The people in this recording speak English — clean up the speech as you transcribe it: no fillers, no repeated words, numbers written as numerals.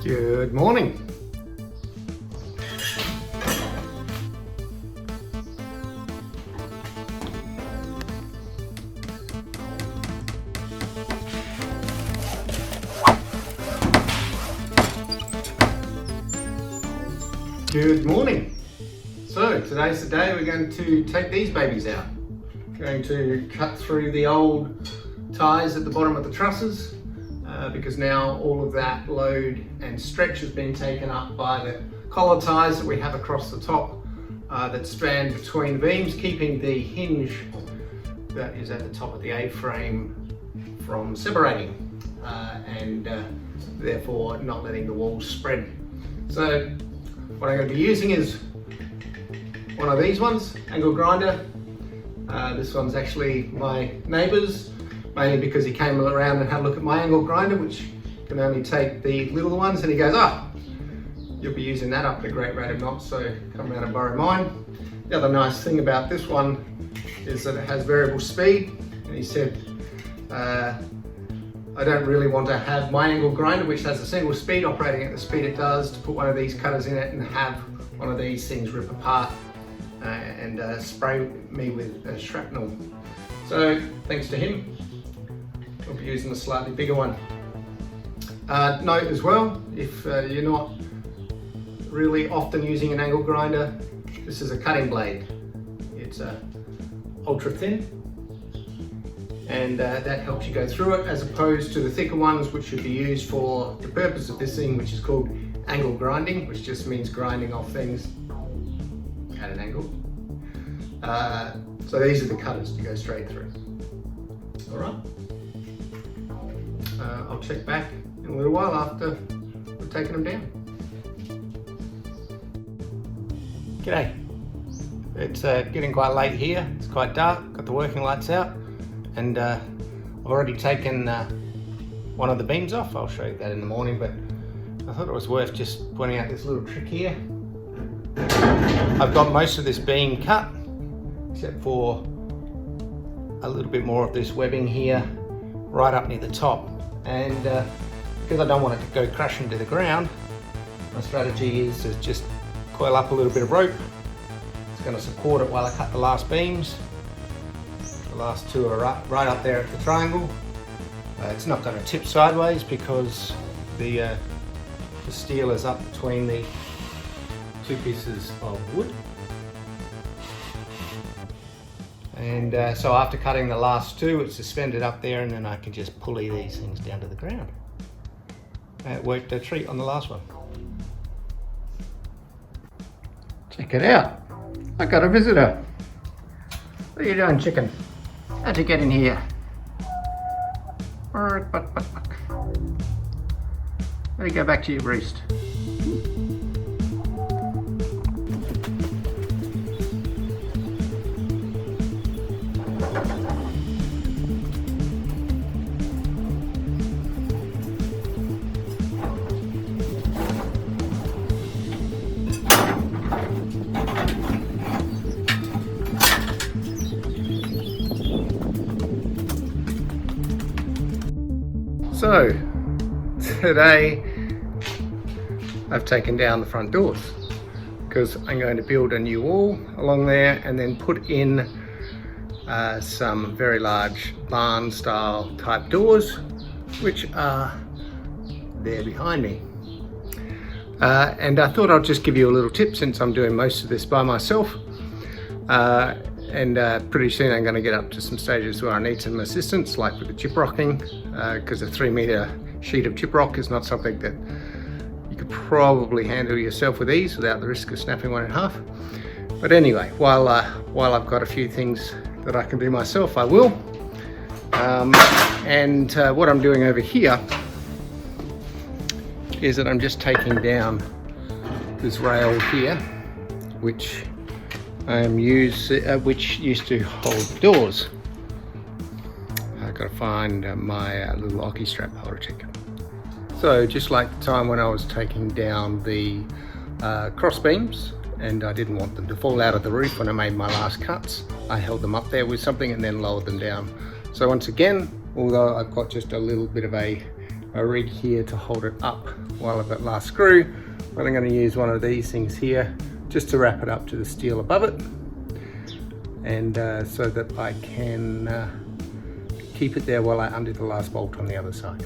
Good morning. Good morning. So today's the day we're going to take these babies out. Going to cut through the old ties at the bottom of the trusses because now all of that load and stretch has been taken up by the collar ties that we have across the top that span between the beams, keeping the hinge that is at the top of the A-frame from separating and therefore not letting the walls spread. So what I'm going to be using is one of these ones, angle grinder. This one's actually my neighbour's, mainly because he came around and had a look at my angle grinder, which can only take the little ones, and he goes, "Oh, you'll be using that up at a great rate of knots, so come around and borrow mine." The other nice thing about this one is that it has variable speed, and he said, I don't really want to have my angle grinder, which has a single speed operating at the speed it does, to put one of these cutters in it and have one of these things rip apart and spray me with shrapnel. So thanks to him, we'll be using a slightly bigger one. Note as well, if you're not really often using an angle grinder, this is a cutting blade. It's ultra thin, and that helps you go through it, as opposed to the thicker ones, which should be used for the purpose of this thing, which is called angle grinding, which just means grinding off things at an angle. So these are the cutters to go straight through. All right. I'll check back in a little while after we've taken them down. G'day. It's getting quite late here. It's quite dark. Got the working lights out, and I've already taken one of the beams off. I'll show you that in the morning, but I thought it was worth just pointing out this little trick here. I've got most of this beam cut, except for a little bit more of this webbing here, right up near the top. And because I don't want it to go crashing to the ground, my strategy is to just coil up a little bit of rope. It's going to support it while I cut the last beams. The last two are right up there at the triangle. It's not going to tip sideways because the steel is up between the two pieces of wood. And so after cutting the last two, it's suspended up there, and then I can just pulley these things down to the ground. It worked a treat on the last one. Check it out. I got a visitor. What are you doing, chicken? How'd you get in here? Better go back to your roost. So today I've taken down the front doors because I'm going to build a new wall along there and then put in some very large barn style type doors, which are there behind me. And I thought I'd just give you a little tip, since I'm doing most of this by myself. And pretty soon I'm going to get up to some stages where I need some assistance, like with the chip rocking, because a 3-meter sheet of chip rock is not something that you could probably handle yourself with ease without the risk of snapping one in half. But anyway, while I've got a few things that I can do myself, I will. And what I'm doing over here is that I'm just taking down this rail here, which which used to hold doors. I've got to find my little Oki strap holder ticket. So just like the time when I was taking down the cross beams, and I didn't want them to fall out of the roof when I made my last cuts, I held them up there with something and then lowered them down. So once again, although I've got just a little bit of a rig here to hold it up while I've got last screw, but I'm going to use one of these things here just to wrap it up to the steel above it, and so that I can keep it there while I undo the last bolt on the other side.